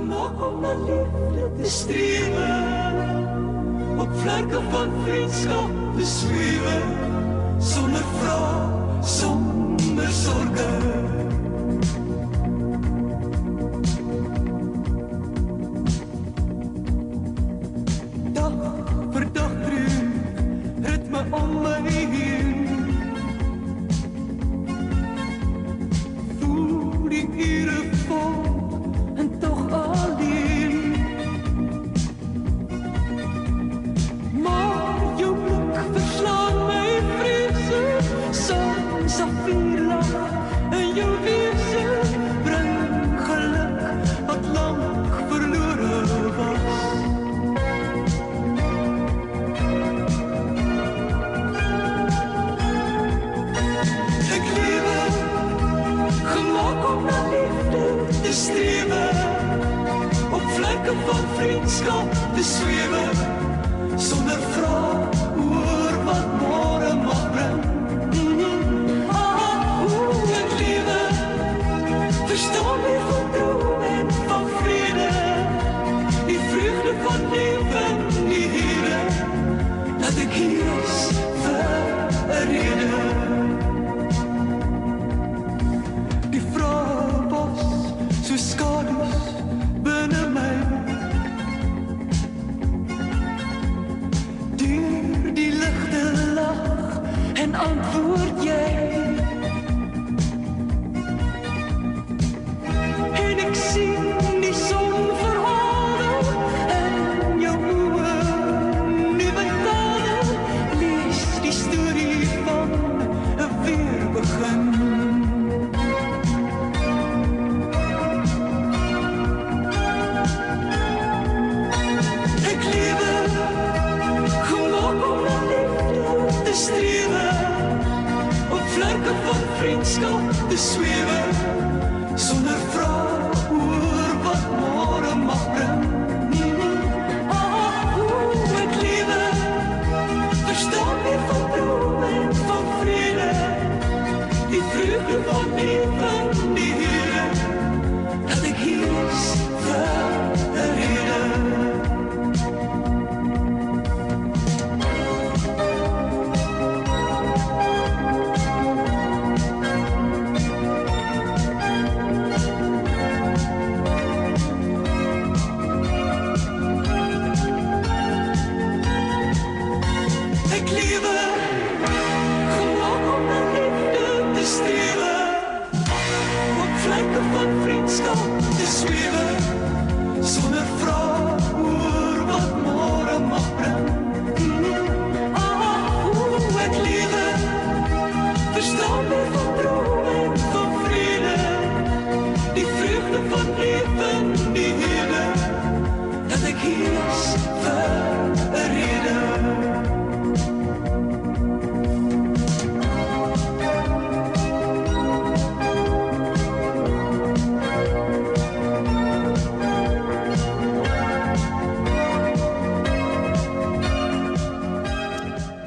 Gemaak om na liefde te strewe, op vlerke van vriendskap te zwewe, sonder vraag, sonder sorge. Dag vir dag droom, ritme om my heen. Voel die ure vol en toch alleen. Maar jou blik verslaan my vrese, soms safierlag en jou wese bring geluk wat lang verlore was. Ek lewe, gemaak om na liefde te strewe, op vlerke van vriendskap te zwewe, sonder vraag oor wat môre mag bring. Ek lewe, verstaan my van droom en van vrede, die vreugde van lewe in die Here, dat ek hier is vir 'n rede. Die vrae was so skadu's binne my, deur die ligte lag en antwoord jy. En ek sien die son verhale in jou oë, nuwe tale, lees die storie van 'n weerbegin. Ek lewe, gemaak om na liefde te strewe, op vlerke van vriendskap te zwewe, sonder vraag oor wat môre mag bring. Ek lewe, verstaan my van droom en van vrede, die vreugde van lewe in die Here, dat ek hier is vir 'n rede. Ek lewe, gemaak om na liefde te strewe, op vlerke van vriendskap te zwewe, sonder vraag oor wat môre mag bring. Ek lewe, verstaan my van droom en van vrede, die vreugde van lewe in die Here, dat ek hier is vir 'n rede.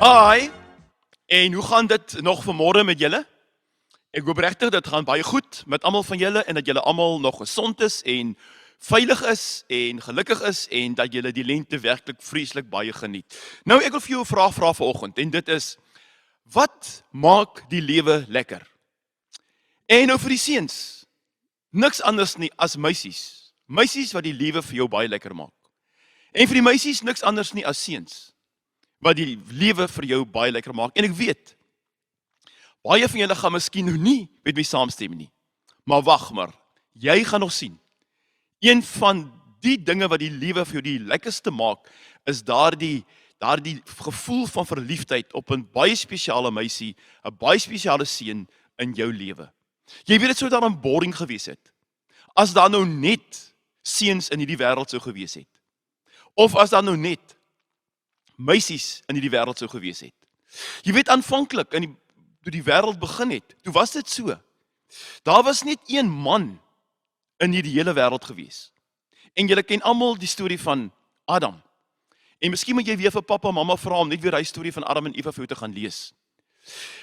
Hi, en hoe gaan dit nog vanmôre met julle? Ek hoop regtig dit gaan baie goed met almal van julle en dat julle almal nog gesond is en veilig is en gelukkig is en dat julle die lente werklik vreeslik baie geniet. Nou ek wil vir jou 'n vraag vra vanoggend en dit is: wat maak die lewe lekker? En nou vir die seuns, niks anders nie as meisies. Meisies wat die lewe vir jou baie lekker maak. En vir die meisies niks anders nie as seuns wat die lewe vir jou baie lekker maak. En ek weet, baie van julle gaan miskien nog nie met my saamstem nie. Maar wag maar, jy gaan nog sien. Een van die dinge wat die lewe vir jou die lekkerste maak, is daardie gevoel van verliefdheid op 'n baie spesiale meisie, 'n baie spesiale seun in jou lewe. Jy weet dit sou dan 'n boring gewees het, as daar nou net seuns in hierdie wêreld sou gewees het. Of as daar nou net meisies in hierdie wêreld sou gewees het. Jy weet aanvanklik, toe die wêreld begin het, toe was dit so. Daar was net een man in hierdie hele wêreld gewees. En julle ken almal die storie van Adam. En miskien moet jy weer vir pappa en mamma vra om net weer hy storie van Adam en Eva vir jou te gaan lees.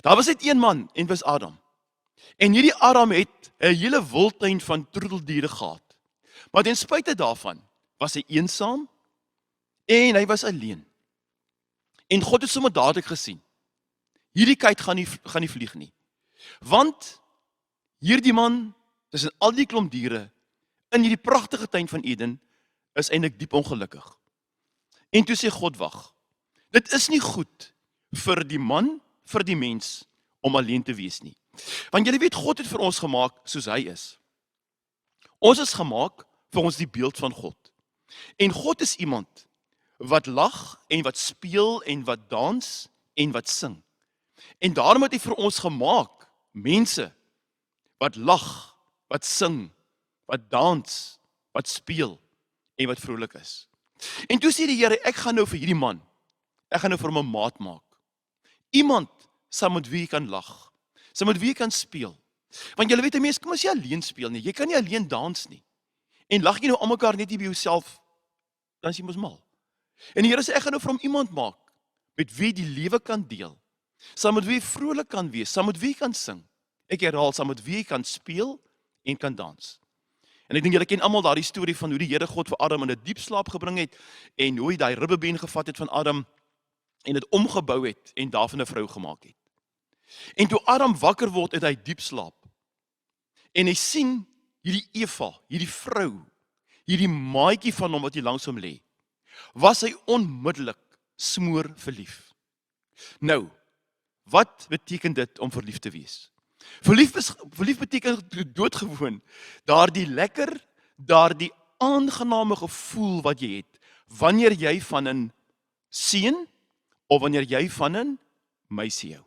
Daar was net een man en was Adam. En hierdie Adam het 'n hele wildtuin van troeteldiere gehad. Maar ten spyte daarvan was hy eensaam en hy was alleen. En God het sommer dadelik gesien, hierdie kite gaan nie vlieg nie. Want hierdie man, tussen al die klomp diere, in hierdie pragtige tuin van Eden, is eintlik diep ongelukkig. En toe sê God, wag, dit is nie goed vir die man, vir die mens, om alleen te wees nie. Want julle weet, God het vir ons gemaak soos hy is. Ons is gemaak vir ons die beeld van God. En God is iemand wat lag en wat speel en wat dans en wat sing. En daarom het hy vir ons gemaak mense wat lag, wat sing, wat dans, wat speel en wat vrolik is. En toe sê die Here, ek gaan nou vir hierdie man, ek gaan nou vir hom 'n maat maak. Iemand saam met wie jy kan lag, saam met wie jy kan speel. Want julle weet, 'n mens kan mos nie alleen speel nie. Jy kan nie alleen dans nie. En lag jy nou almekaar net hier by jouself, dan is jy mos mal. En die Here sê, ek gaan nou vir hom iemand maak met wie die lewe kan deel, saam met wie jy vrolik kan wees, saam met wie jy kan sing. Ek herhaal, saam met wie jy kan speel en kan dans. En ek dink julle ken almal daardie storie van hoe die Here God vir Adam in 'n diep slaap gebring het en hoe hy daai ribbebeen gevat het van Adam en dit omgebou het en daarvan 'n vrou gemaak het. En toe Adam wakker word uit hy diep slaap en hy sien hierdie Eva, hierdie vrou, hierdie maatjie van hom wat hier langs hom lê, was hy onmiddellik smoor verlief. Nou, wat beteken dit om verlief te wees? Verlief beteken doodgewoon daardie lekker, daardie aangename gevoel wat jy het wanneer jy van 'n seun of wanneer jy van 'n meisie hou.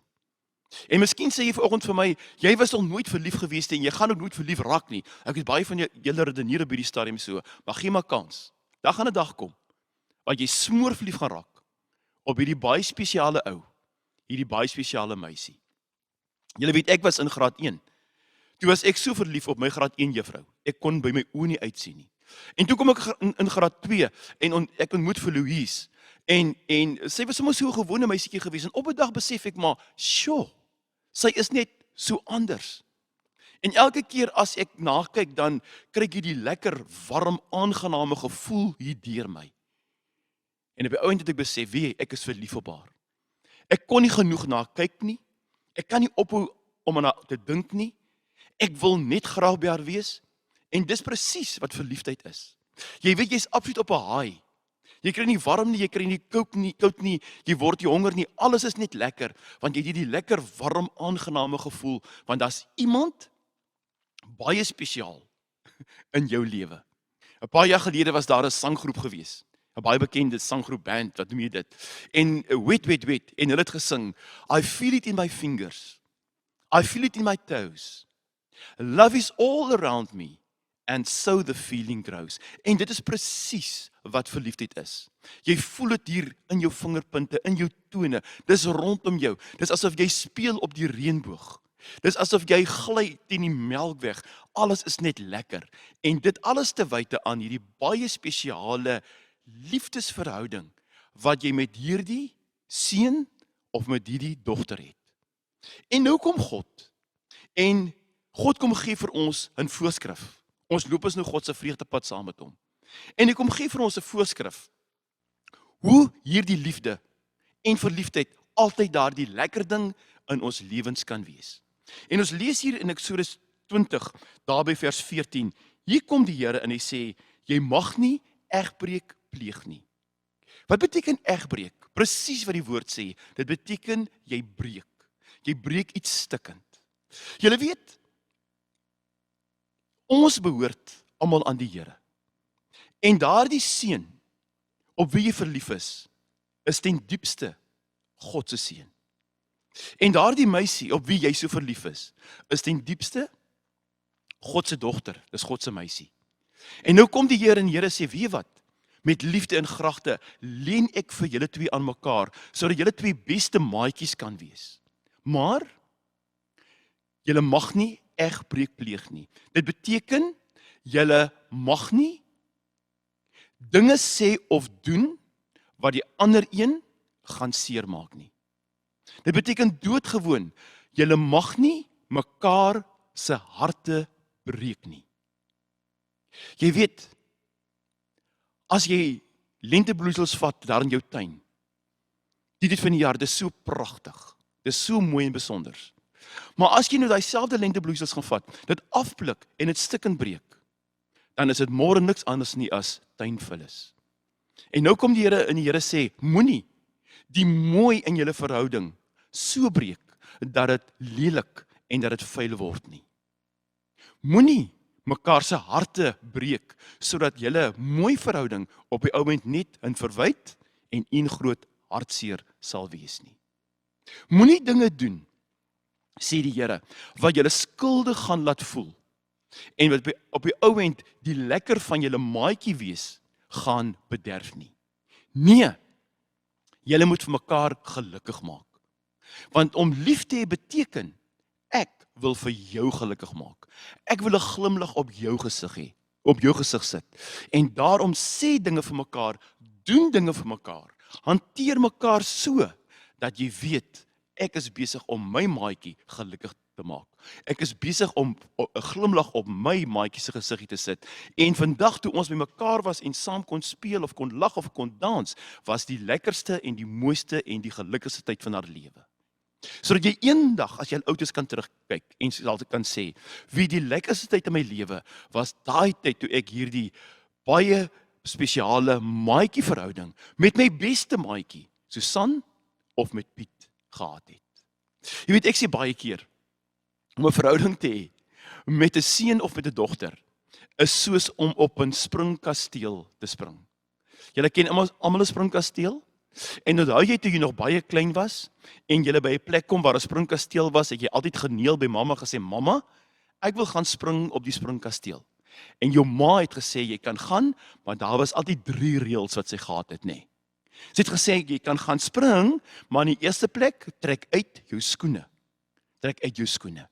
En miskien sê jy vanoggend vir my, jy was nog nooit verlief gewees en jy gaan ook nooit verlief raak nie. Ek weet baie van julle redeneer by die stadium so, maar gee maar kans. Daar gaan 'n dag kom wat jy smoor verlief gaan raak op hierdie baie spesiale ou, hierdie baie spesiale meisie. Julle weet, ek was in graad 1. Toe was ek so verlief op my graad 1 juffrou. Ek kon by my oë nie uitsien nie. En toe kom ek in graad 2 en ek ontmoet vir Louise. En sy was sommer so 'n gewone meisietjie gewees en op 'n dag besef ek maar, "Sjoe, sy is net so anders." En elke keer as ek nakyk, dan kry ek hierdie lekker, warm, aangename gevoel hier deur my. En op die ouend het ek besef, ek is verlief op haar. Ek kon nie genoeg na kyk nie. Ek kan nie ophou om aan haar te dink nie. Ek wil net graag by haar wees. En dis presies wat verliefdheid is. Jy weet, jy's absoluut op 'n high. Jy kry nie warm nie, jy kry nie koud nie, jy word nie honger nie. Alles is net lekker, want jy het hierdie lekker, warm, aangename gevoel, want daar's iemand baie spesiaal in jou lewe. 'n Paar jaar gelede was daar 'n sanggroep gewees. 'n Baie bekende sanggroep band, wat noem jy dit? En Wet, en hulle het gesing, I feel it in my fingers, I feel it in my toes, love is all around me, and so the feeling grows. En dit is presies wat verliefdheid is. Jy voel dit hier in jou vingerpunte, in jou tone, dis rondom jou, dis asof jy speel op die reënboog, dis asof jy gly teen die melkweg, alles is net lekker. En dit alles te wyte aan hierdie baie spesiale liefdesverhouding wat jy met hierdie seun of met hierdie dogter het. En nou kom God. En God kom gee vir ons 'n voorskrif. Ons loop is nou God se vreugdepad saam met hom. En hy kom gee vir ons 'n voorskrif. Hoe hierdie liefde en verliefdheid altyd daardie lekker ding in ons lewens kan wees. En ons lees hier in Eksodus 20, daar by vers 14. Hier kom die Here en hy sê, jy mag nie egbreek pleeg nie. Wat beteken egbreek? Presies wat die woord sê. Dit beteken jy breek. Jy breek iets stikkend. Julle weet, ons behoort almal aan die Here. En daardie seun op wie jy verlief is ten diepste God se seun. En daardie meisie op wie jy so verlief is ten diepste God se dogter, dis God se meisie. En nou kom die Here en Here sê, weet wat? Met liefde en gragte leen ek vir julle twee aan mekaar, sodat julle twee beste maatjies kan wees. Maar julle mag nie egbreek pleeg nie. Dit beteken julle mag nie dinge sê of doen wat die ander een gaan seermaak nie. Dit beteken doodgewoon, julle mag nie mekaar se harte breek nie. Jy weet, as jy lentebloeisels vat daar in jou tuin, die tyd van die jaar, dis so pragtig, dis so mooi en besonder. Maar as jy nou daai selfde lentebloeisels gaan vat, dit afblik en dit stik en breek, dan is dit môre niks anders nie as tuinvullis. En nou kom die Here en die Here sê, moenie die mooi in julle verhouding so breek, dat dit lelik en dat dit vuil word nie. Moenie mekaar se harte breek, sodat julle mooi verhouding op die oomblik net in verwyd en een groot hartseer sal wees nie. Moenie dinge doen, sê die Here, wat julle skuldig gaan laat voel, en wat op die oomblik die lekker van julle maatjie wees, gaan bederf nie. Nee, julle moet vir mekaar gelukkig maak. Want om lief te hê beteken, ek wil vir jou gelukkig maak. Ek wil 'n glimlag op jou gesig hê, op jou gesig sit. En daarom sê dinge vir mekaar, doen dinge vir mekaar, hanteer mekaar so, dat jy weet, ek is besig om my maatjie gelukkig te maak. Ek is besig om 'n glimlag op my maatjie se gesiggie te sit. En vandag toe ons by mekaar was en saam kon speel of kon lag of kon dans, was die lekkerste en die mooiste en die gelukkigste tyd van haar lewe. Sodat jy eendag, as jy oud is, kan terugkyk en sal kan sê, wie die lekkerste tyd in my lewe was daai tyd toe ek hierdie baie spesiale maatjie verhouding met my beste maatjie, Susan of met Piet gehad het. Jy weet, ek sê baie keer, om 'n verhouding te hê met 'n seun of met 'n dogter is soos om op 'n springkasteel te spring. Julle ken almal 'n springkasteel? En onthou jy toe jy nog baie klein was en jy by 'n plek kom waar 'n springkasteel was, het jy altyd geneel by mamma gesê, mamma, ek wil gaan spring op die springkasteel. En jou ma het gesê jy kan gaan, maar daar was altyd 3 reëls wat sy gehad het, nê. Sy het gesê jy kan gaan spring, maar in die eerste plek trek uit jou skoene. Trek uit jou skoene.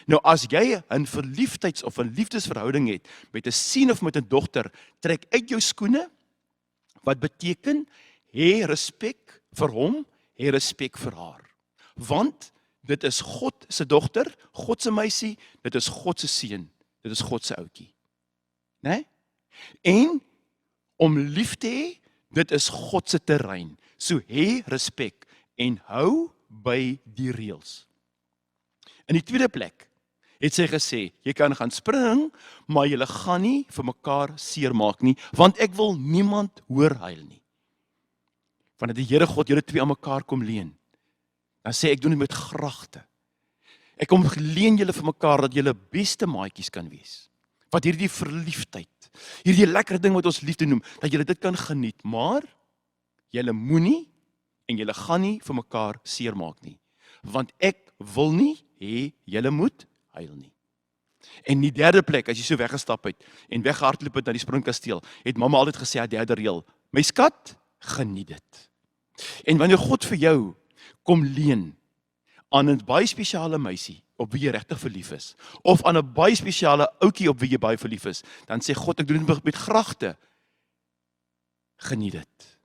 Nou as jy 'n verliefdheids- of 'n liefdesverhouding het met 'n seun of met 'n dogter, trek uit jou skoene, wat beteken hê respek vir hom, hê respek vir haar. Want dit is God se dogter, God se meisie, dit is God se seun, dit is God se ouetjie. Né? En om lief te hê, dit is God se terrein. So hê respek en hou by die reëls. In die tweede plek het sy gesê, jy kan gaan spring, maar jy gaan nie vir mekaar seermaak nie, want ek wil niemand hoor huil nie. Wanneer die Here God julle twee aan mekaar kom leen, dan sê ek doen dit met gragte. Ek kom leen julle vir mekaar dat julle beste maatjies kan wees. Wat hierdie verliefdheid, hierdie lekker ding wat ons liefde noem, dat julle dit kan geniet, maar julle moenie en julle gaan nie vir mekaar seermaak nie. Want ek wil nie hê julle moet huil nie. En die derde plek, as jy so weggestap het en weggehardloop het na die springkasteel, het mamma altyd gesê, die derde reël, my skat, geniet dit. En wanneer God vir jou kom leen aan 'n baie spesiale meisie op wie jy regtig verlief is, of aan 'n baie spesiale ouetjie op wie jy baie verlief is, dan sê God, ek doen dit met gragte. Geniet dit.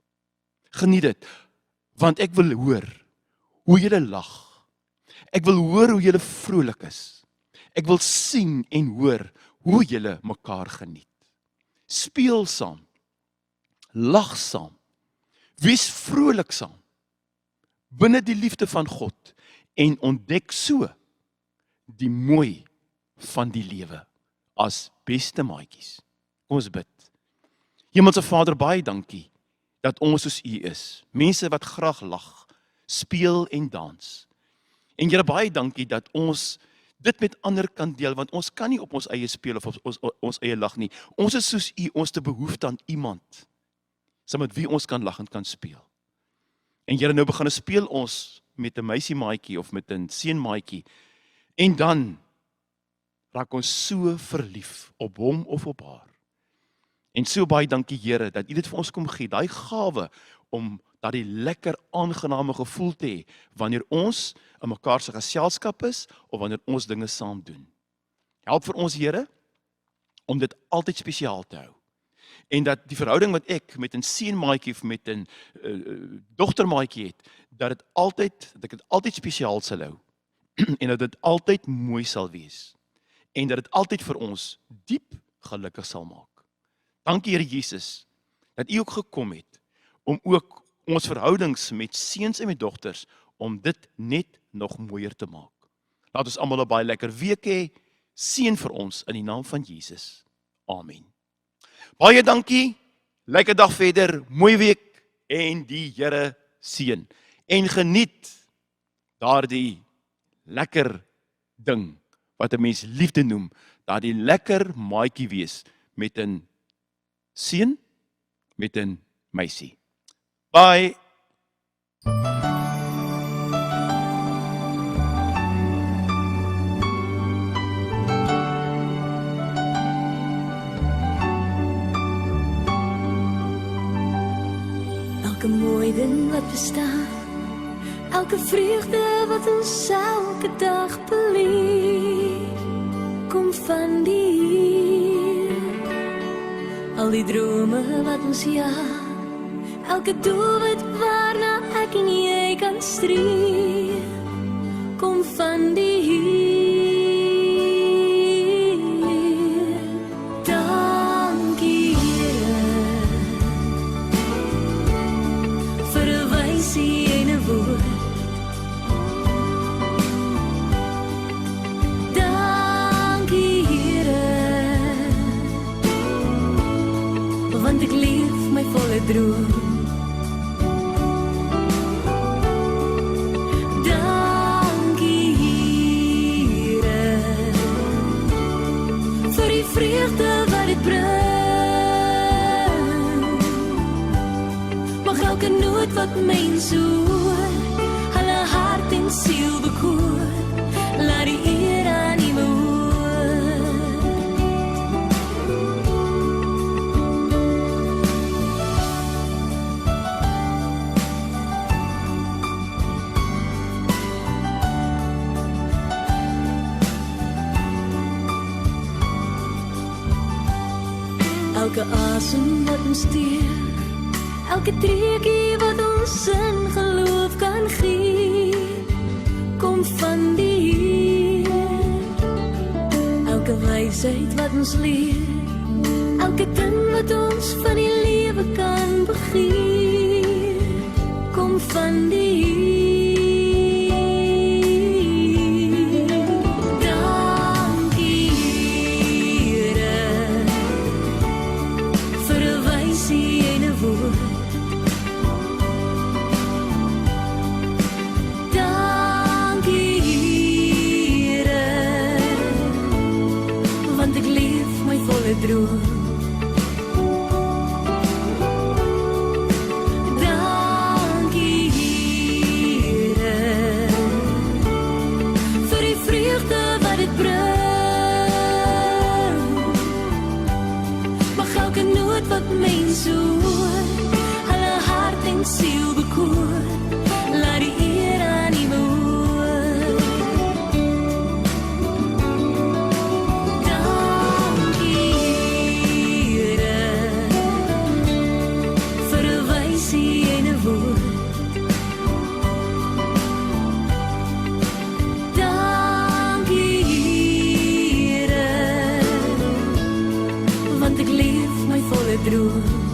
Geniet dit, want ek wil hoor hoe julle lag. Ek wil hoor hoe julle vrolik is. Ek wil sien en hoor hoe julle mekaar geniet. Speel saam. Lag saam. Wees vrolik saam. Binne die liefde van God en ontdek so die mooi van die lewe as beste maatjies. Kom ons bid. Hemelse Vader, baie dankie dat ons soos U is. Mense wat graag lag, speel en dans. En Here, baie dankie dat ons dit met ander kan deel, want ons kan nie op ons eie speel of op ons eie lag nie. Ons is soos U, ons te behoefte aan iemand, saam met wie ons kan lag en kan speel. En Here, nou begin speel ons met 'n meisiemaatjie of met 'n seunmaatjie, en dan raak ons so verlief op hom of op haar. En so baie dankie Here, dat U dit vir ons kom gee, daai gawe om daardie lekker aangename gevoel te hê, wanneer ons in mekaar se geselskap is, of wanneer ons dinge saam doen. Help vir ons Here, om dit altyd spesiaal te hou. En dat die verhouding wat ek met 'n seunmaatjie of met 'n dogtermaatjie het, dat ek dit altyd spesiaal sal hou. En dat dit altyd mooi sal wees. En dat dit altyd vir ons diep gelukkig sal maak. Dankie Here Jesus, dat U ook gekom het, om ook ons verhoudings met seuns en met dogters, om dit net nog mooier te maak. Laat ons almal 'n baie lekker week hê, seën vir ons in die naam van Jesus. Amen. Baie dankie, lekker dag verder, mooi week, en die Here seën. En geniet daardie lekker ding, wat 'n mens liefde noem, daardie lekker maatjie wees, met 'n seun, met 'n meisie. Bye! Elke mooi ding wat bestaan, elke vreugde wat ons elke dag beleef, kom van die Heer. Al die drome wat ons jaag, elke doelwit waarna ek en jy kan streef, kom van die Heer. Dankie Here, vir 'n wysie en 'n woord. Dankie Here, want ek leef my volle droom. Vreugde wat dit bring, mag elke noot wat mens hoor, hulle hart en siel bekoor, laat die eer aan U behoort. Elke asem wat ons steek, elke treukie wat ons in geloof kan gee, kom van die Heer. Elke wysheid wat ons leer, elke ding wat ons van die lewe kan begeer, kom van die Heer. Droom. Dankie Here, vir die vreugde wat dit bring, mag elke noot wat mens hoor, hulle hart en siel bekoor, laat die eer aan U behoort. Droom.